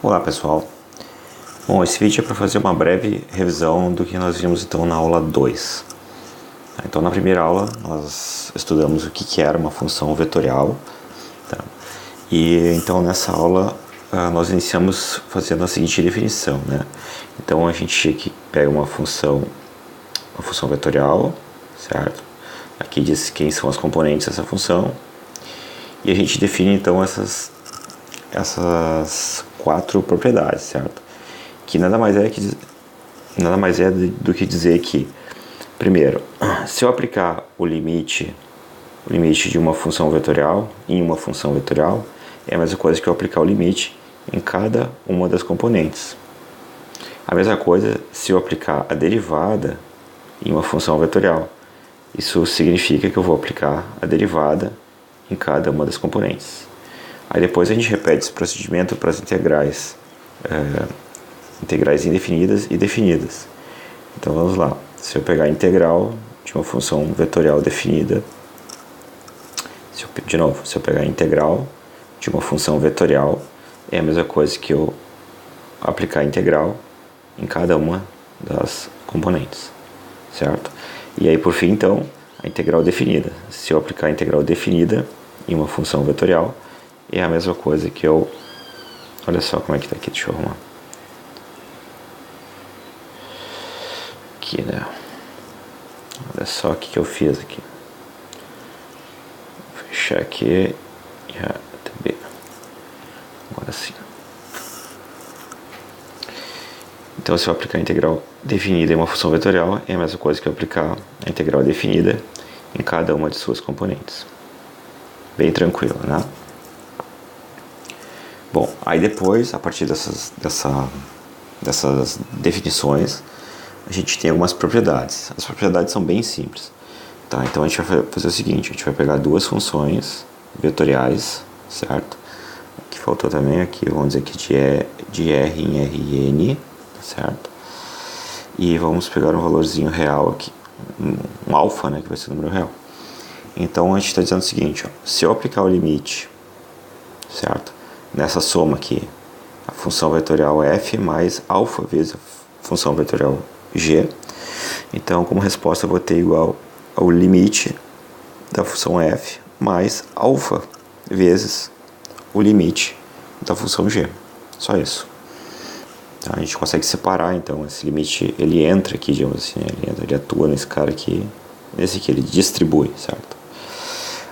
Olá pessoal, bom, esse vídeo é para fazer uma breve revisão do que nós vimos então na aula 2. Então na primeira aula nós estudamos o que era uma função vetorial, tá? E então nessa aula nós iniciamos fazendo a seguinte definição, né? Então a gente pega uma função vetorial, certo? Aqui diz quem são as componentes dessa função e a gente define então essas quatro propriedades, certo? Que nada mais é do que dizer que, primeiro, se eu aplicar o limite de uma função vetorial em uma função vetorial, é a mesma coisa que eu aplicar o limite em cada uma das componentes. A mesma coisa se eu aplicar a derivada em uma função vetorial. Isso significa que eu vou aplicar a derivada em cada uma das componentes. Aí depois a gente repete esse procedimento para as integrais indefinidas e definidas. Então vamos lá. Se eu pegar a integral de uma função vetorial definida, se eu pegar a integral de uma função vetorial, é a mesma coisa que eu aplicar a integral em cada uma das componentes, certo? E aí por fim então, a integral definida. Se eu aplicar a integral definida em uma função vetorial, é a mesma coisa que eu... Olha só como é que tá aqui, deixa eu arrumar. Aqui, né? Olha só o que eu fiz aqui. Vou fechar aqui e a TB. Agora sim. Então, se eu aplicar a integral definida em uma função vetorial, é a mesma coisa que eu aplicar a integral definida em cada uma de suas componentes. Bem tranquilo, né? Bom, aí depois, a partir dessas definições, a gente tem algumas propriedades. As propriedades são bem simples, tá? Então a gente vai fazer o seguinte, a gente vai pegar duas funções vetoriais, certo? Aqui faltou também, aqui vamos dizer que de R em Rn, certo? E vamos pegar um valorzinho real aqui, um alfa, né, que vai ser o número real. Então a gente está dizendo o seguinte, ó, se eu aplicar o limite, certo? Nessa soma aqui, a função vetorial f mais alfa vezes a função vetorial g. Então, como resposta, eu vou ter igual ao limite da função f mais alfa vezes o limite da função g. Só isso. Então, a gente consegue separar, então, esse limite, ele entra aqui, digamos assim, ele atua nesse cara aqui, nesse aqui, ele distribui, certo?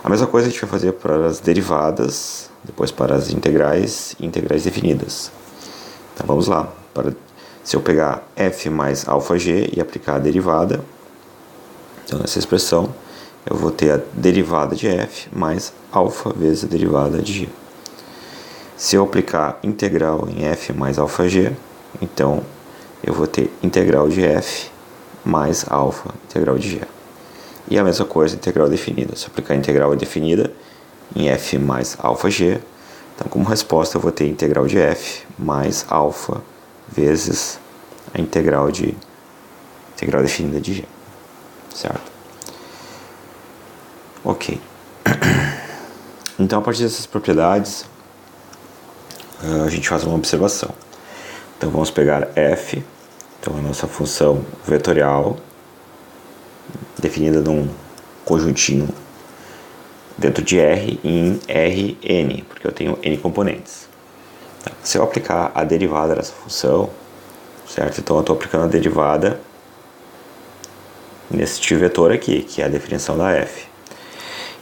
A mesma coisa a gente vai fazer para as derivadas, depois para as integrais e integrais definidas. Então vamos lá. Se eu pegar f mais alfa g e aplicar a derivada, então nessa expressão eu vou ter a derivada de f mais alfa vezes a derivada de g. Se eu aplicar integral em f mais alfa g, então eu vou ter integral de f mais alfa integral de g. E a mesma coisa, integral definida. Se eu aplicar a integral definida em f mais alfa g, então como resposta eu vou ter integral de f mais alfa vezes a integral definida de g, certo? Ok. Então a partir dessas propriedades a gente faz uma observação. Então vamos pegar f, então a nossa função vetorial definida num conjuntinho dentro de R em Rn, porque eu tenho n componentes. Se eu aplicar a derivada dessa função, certo? Então eu estou aplicando a derivada nesse vetor aqui, que é a definição da f.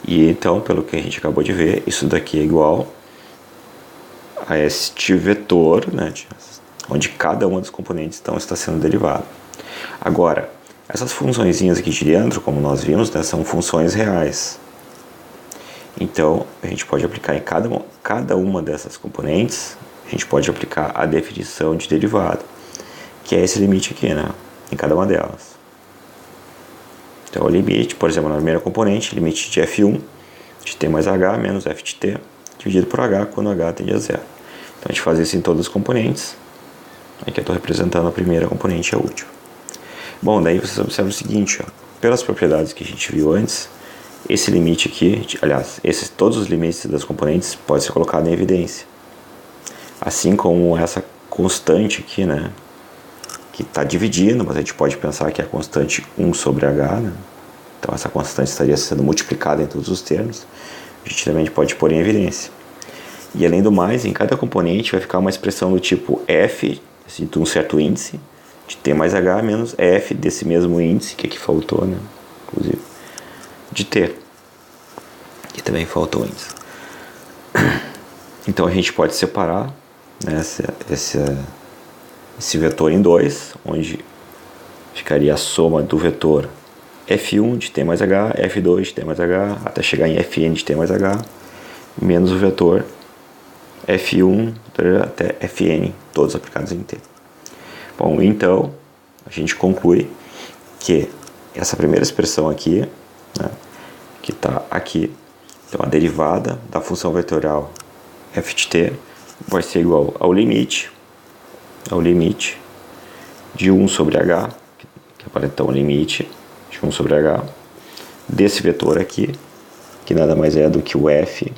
E então, pelo que a gente acabou de ver, isso daqui é igual a este vetor, né, onde cada uma dos componentes então está sendo derivada. Agora, essas funçõezinhas aqui de dentro, como nós vimos, né, são funções reais. Então, a gente pode aplicar em cada uma dessas componentes, a gente pode aplicar a definição de derivada, que é esse limite aqui, né, em cada uma delas. Então, o limite, por exemplo, na primeira componente, limite de f1 de t mais h menos f de t, dividido por h quando h tende a zero. Então, a gente faz isso em todas as componentes. Aqui eu estou representando a primeira componente e a última. Bom, daí vocês observam o seguinte, ó, pelas propriedades que a gente viu antes, esse limite aqui, aliás, todos os limites das componentes podem ser colocados em evidência. Assim como essa constante aqui, né? Que está dividindo, mas a gente pode pensar que é a constante 1 sobre h, né? Então essa constante estaria sendo multiplicada em todos os termos. A gente também pode pôr em evidência. E além do mais, em cada componente vai ficar uma expressão do tipo f, assim, de um certo índice, de t mais h menos f desse mesmo índice, que aqui faltou, né? Inclusive, de t. Aqui também faltou o índice. Então a gente pode separar, né, esse vetor em dois, onde ficaria a soma do vetor f1 de t mais h, f2 de t mais h, até chegar em fn de t mais h, menos o vetor f1 até fn, todos aplicados em t. Bom, então a gente conclui que essa primeira expressão aqui, né, que está aqui, então a derivada da função vetorial f de t vai ser igual ao limite de 1 sobre h, que aparece então o limite de 1 sobre h, desse vetor aqui, que nada mais é do que o f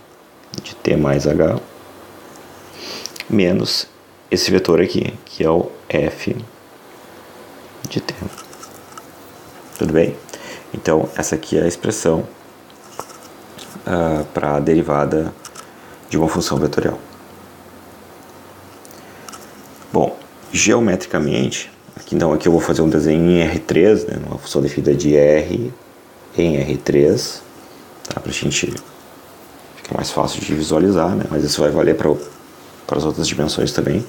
de t mais h, menos esse vetor aqui, que é o f de t. Tudo bem? Então, essa aqui é a expressão para a derivada de uma função vetorial. Bom, geometricamente, então aqui eu vou fazer um desenho em R3, né, uma função definida de R em R3, tá, para a gente ficar mais fácil de visualizar, né, mas isso vai valer para as outras dimensões também.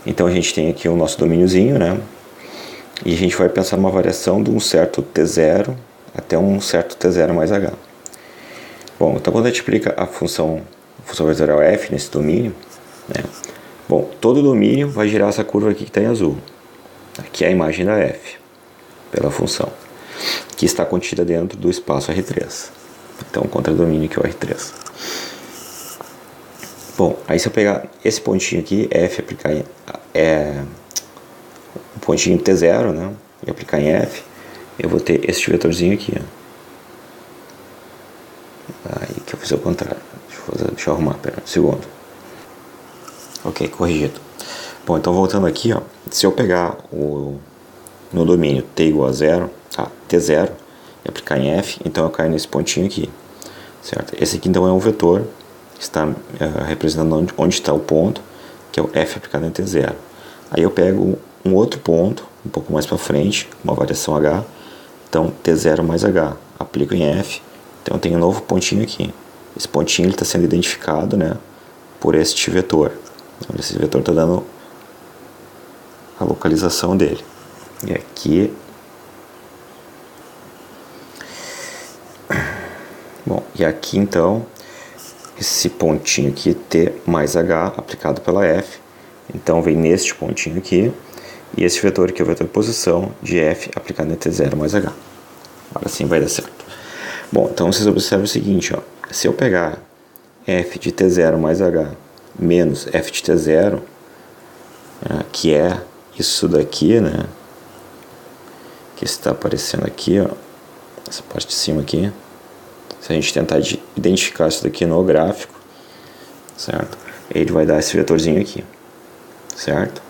Então a gente tem aqui o nosso domíniozinho, né, e a gente vai pensar numa variação de um certo t0 até um certo t0 mais h. Bom, então quando a gente aplica a função vetorial f nesse domínio, né, bom, todo domínio vai girar essa curva aqui que está em azul. Aqui é a imagem da f, pela função, que está contida dentro do espaço R3. Então, o contradomínio que é o R3. Bom, aí se eu pegar esse pontinho aqui, f, aplicar em o pontinho t0, né, e aplicar em f, eu vou ter este vetorzinho aqui. Ó. Aí que eu fiz o contrário. Deixa eu arrumar, pera um segundo. Ok, corrigido. Bom, então voltando aqui, ó, se eu pegar no domínio t igual a 0, t0, e aplicar em f, então eu caio nesse pontinho aqui, certo? Esse aqui então é um vetor que está representando onde está o ponto, que é o f aplicado em t0. Aí eu pego um outro ponto, um pouco mais para frente, uma variação h, então t0 mais h, aplico em f, então eu tenho um novo pontinho aqui. Esse pontinho está sendo identificado, né, por este vetor. Então, esse vetor está dando a localização dele. E aqui, bom, e aqui então esse pontinho aqui t mais h aplicado pela f, então vem neste pontinho aqui, e esse vetor aqui é o vetor posição de f aplicado em t0 mais h. Agora sim vai dar certo. Bom, então vocês observam o seguinte, ó, se eu pegar f de t0 mais h menos f de t0, que é isso daqui, né, que está aparecendo aqui, ó, essa parte de cima aqui, se a gente tentar identificar isso daqui no gráfico, certo, ele vai dar esse vetorzinho aqui, certo?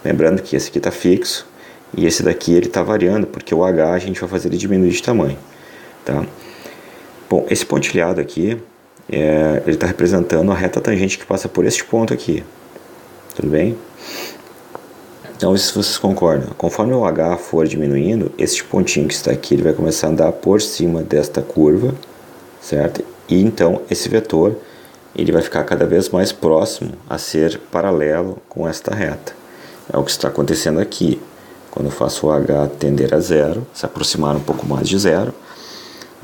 Lembrando que esse aqui está fixo e esse daqui ele está variando, porque o h a gente vai fazer ele diminuir de tamanho, tá? Bom, esse pontilhado aqui, ele está representando a reta tangente que passa por este ponto aqui, tudo bem? Então, se vocês concordam, conforme o h for diminuindo, este pontinho que está aqui ele vai começar a andar por cima desta curva, certo? E então esse vetor ele vai ficar cada vez mais próximo a ser paralelo com esta reta. É o que está acontecendo aqui. Quando eu faço o h tender a zero, se aproximar um pouco mais de zero,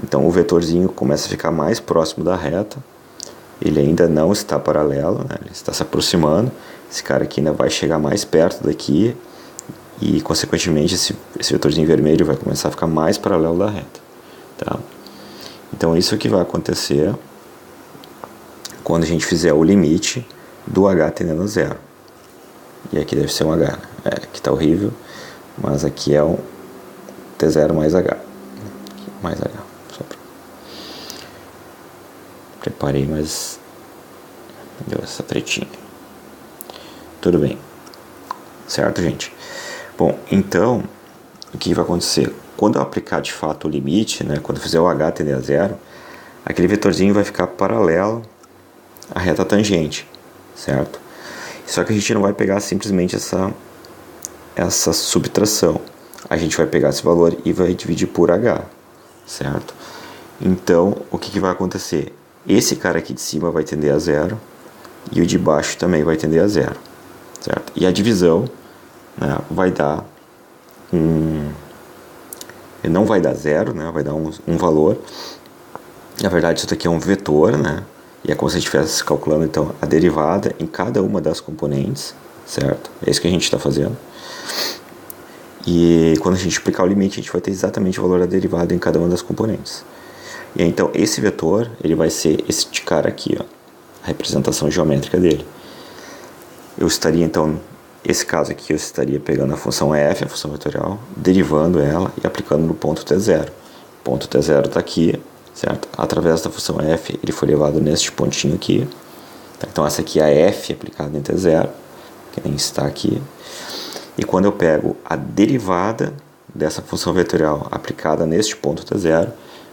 então o vetorzinho começa a ficar mais próximo da reta. Ele ainda não está paralelo, né? Ele está se aproximando. Esse cara aqui ainda vai chegar mais perto daqui e, consequentemente, esse vetorzinho vermelho vai começar a ficar mais paralelo da reta. Tá? Então, isso é o que vai acontecer quando a gente fizer o limite do h tendendo a zero. E aqui deve ser um h. Aqui está horrível, mas aqui é um t0 mais h. Mais h. Só preparei, mas deu essa tretinha. Tudo bem. Certo, gente? Bom, então, o que vai acontecer? Quando eu aplicar de fato o limite, né, quando eu fizer o h tender a zero, aquele vetorzinho vai ficar paralelo à reta tangente, certo? Só que a gente não vai pegar simplesmente essa subtração. A gente vai pegar esse valor e vai dividir por h, certo? Então, o que vai acontecer? Esse cara aqui de cima vai tender a zero e o de baixo também vai tender a zero, certo? E a divisão, né, vai dar não vai dar zero, né, vai dar um valor. Na verdade, isso daqui é um vetor, né? E é como se a gente estivesse calculando então a derivada em cada uma das componentes, certo? É isso que a gente está fazendo. E quando a gente aplicar o limite, a gente vai ter exatamente o valor da derivada em cada uma das componentes. E então esse vetor, ele vai ser este cara aqui, ó, a representação geométrica dele. Eu estaria então, esse caso aqui, eu estaria pegando a função f, a função vetorial, derivando ela e aplicando no ponto t0. O ponto t0 está aqui, certo? Através da função f, ele foi levado neste pontinho aqui. Então essa aqui é a f aplicada em t0, que nem está aqui. E quando eu pego a derivada dessa função vetorial aplicada neste ponto t0,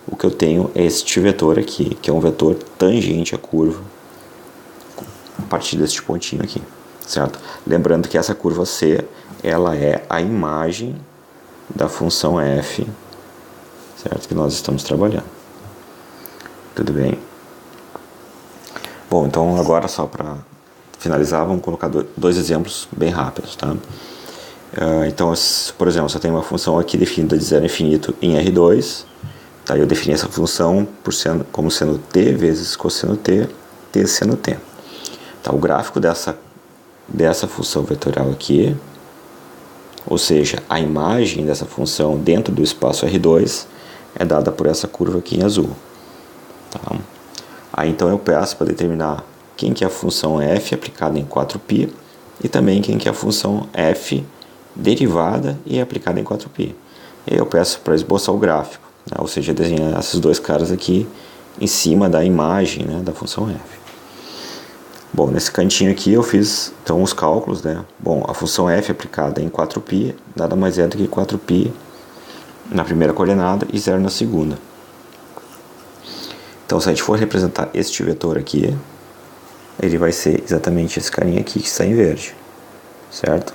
o que eu tenho é este vetor aqui, que é um vetor tangente à curva, a partir deste pontinho aqui, certo? Lembrando que essa curva C, ela é a imagem da função f, certo? Que nós estamos trabalhando. Tudo bem? Bom, então agora só para finalizar, vamos colocar dois exemplos bem rápidos, tá? Então, por exemplo, se eu tenho uma função aqui definida de 0 a infinito em R2, tá? Eu defini essa função como sendo t vezes cosseno t, t seno t. Tá? O gráfico dessa função vetorial aqui, ou seja, a imagem dessa função dentro do espaço R2 é dada por essa curva aqui em azul. Tá? Aí então eu peço para determinar quem que é a função f aplicada em 4π e também quem que é a função f derivada e aplicada em 4π. E aí eu peço para esboçar o gráfico, né? Ou seja, desenhar esses dois caras aqui em cima da imagem, né, da função f. Bom, nesse cantinho aqui eu fiz então os cálculos, né? Bom, a função f aplicada em 4π nada mais é do que 4π na primeira coordenada e 0 na segunda. Então, se a gente for representar este vetor aqui, ele vai ser exatamente esse carinha aqui que está em verde, certo?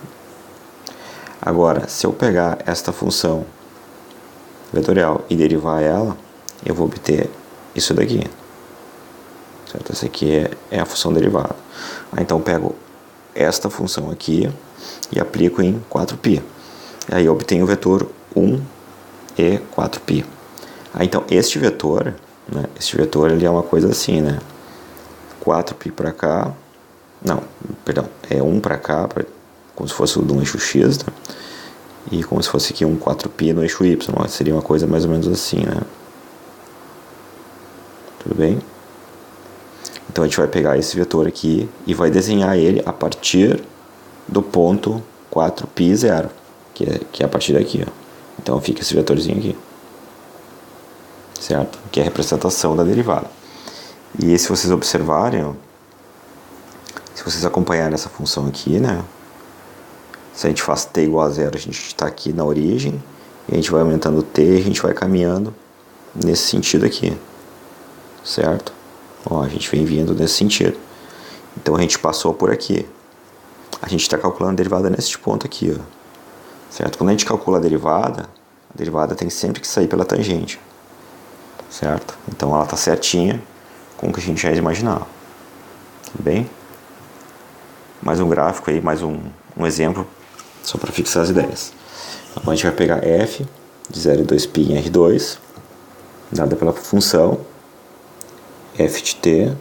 Agora, se eu pegar esta função vetorial e derivar ela, eu vou obter isso daqui, certo? Essa aqui é a função derivada. Então, eu pego esta função aqui e aplico em 4π. Aí eu obtenho o vetor 1 e 4π. Então, este vetor, né, este vetor ele é uma coisa assim, né? 4π para cá, não, perdão, é 1 para cá, como se fosse no eixo x, né? E como se fosse aqui um 4π no eixo y, seria uma coisa mais ou menos assim, né? Tudo bem? Então a gente vai pegar esse vetor aqui e vai desenhar ele a partir do ponto 4π 0, que é a partir daqui, ó. Então fica esse vetorzinho aqui, certo? Que é a representação da derivada. E se vocês observarem, ó, se vocês acompanharem essa função aqui, né? Se a gente faz t igual a 0, a gente está aqui na origem, e a gente vai aumentando t e a gente vai caminhando nesse sentido aqui, certo? Ó, a gente vem vindo nesse sentido. Então a gente passou por aqui. A gente está calculando a derivada nesse ponto aqui, ó, certo? Quando a gente calcula a derivada tem sempre que sair pela tangente, certo? Então ela está certinha com o que a gente já imaginava. Tudo bem? Mais um gráfico aí, mais um exemplo, só para fixar as ideias. Então a gente vai pegar f de 0 e 2π em R2, dada pela função f de t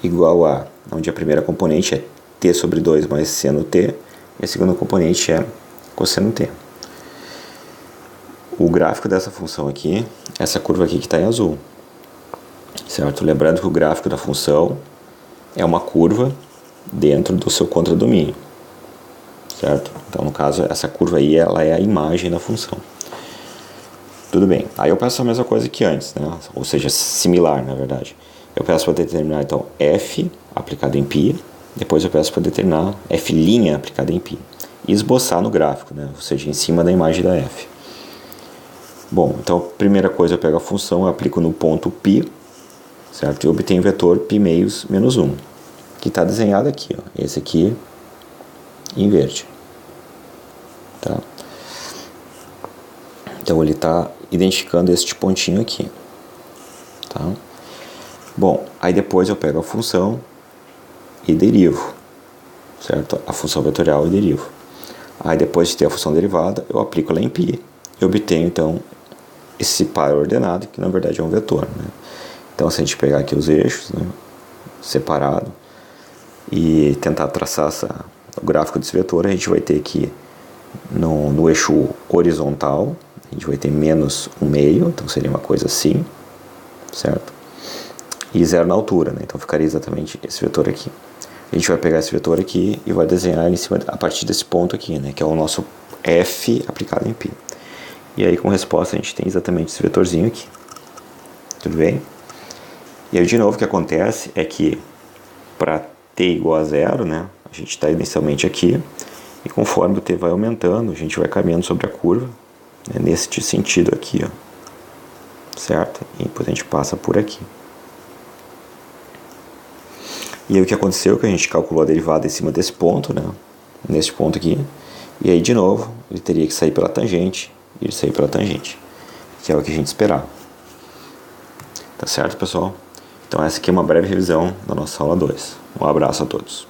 igual a, onde a primeira componente é t sobre 2 mais seno t, e a segunda componente é cosseno t. O gráfico dessa função aqui, essa curva aqui que está em azul, certo? Lembrando que o gráfico da função é uma curva dentro do seu contradomínio, certo? Então, no caso, essa curva aí, ela é a imagem da função. Tudo bem. Aí eu peço a mesma coisa que antes, né? Ou seja, similar, na verdade. Eu peço para determinar, então, f aplicado em π, Depois eu peço para determinar f' aplicada em π. E esboçar no gráfico, né? Ou seja, em cima da imagem da f. Bom, então a primeira coisa eu pego a função, eu aplico no ponto π, certo? E obtenho o vetor π meios menos 1, que está desenhado aqui, ó. Esse aqui em verde. Tá? Então ele está identificando este pontinho aqui. Tá? Bom, aí depois eu pego a função e derivo, certo? A função vetorial e derivo. Aí depois de ter a função derivada, eu aplico ela em π e obtenho então esse par ordenado, que na verdade é um vetor, né? Então se a gente pegar aqui os eixos, né, separado, e tentar traçar o gráfico desse vetor, a gente vai ter aqui no eixo horizontal, a gente vai ter menos 1/2, então seria uma coisa assim, certo? E 0 na altura, né? Então ficaria exatamente esse vetor aqui. A gente vai pegar esse vetor aqui e vai desenhar ele em cima, a partir desse ponto aqui, né? Que é o nosso f aplicado em π. E aí, como resposta, a gente tem exatamente esse vetorzinho aqui. Tudo bem? E aí, de novo, o que acontece é que para t igual a 0, né? A gente está inicialmente aqui. E conforme o t vai aumentando, a gente vai caminhando sobre a curva, né, nesse sentido aqui, ó. Certo? E depois a gente passa por aqui. E aí o que aconteceu é que a gente calculou a derivada em cima desse ponto, né? Nesse ponto aqui. E aí, de novo, ele teria que sair pela tangente, e ele sair pela tangente, que é o que a gente esperava. Tá certo, pessoal? Então essa aqui é uma breve revisão da nossa aula 2. Um abraço a todos.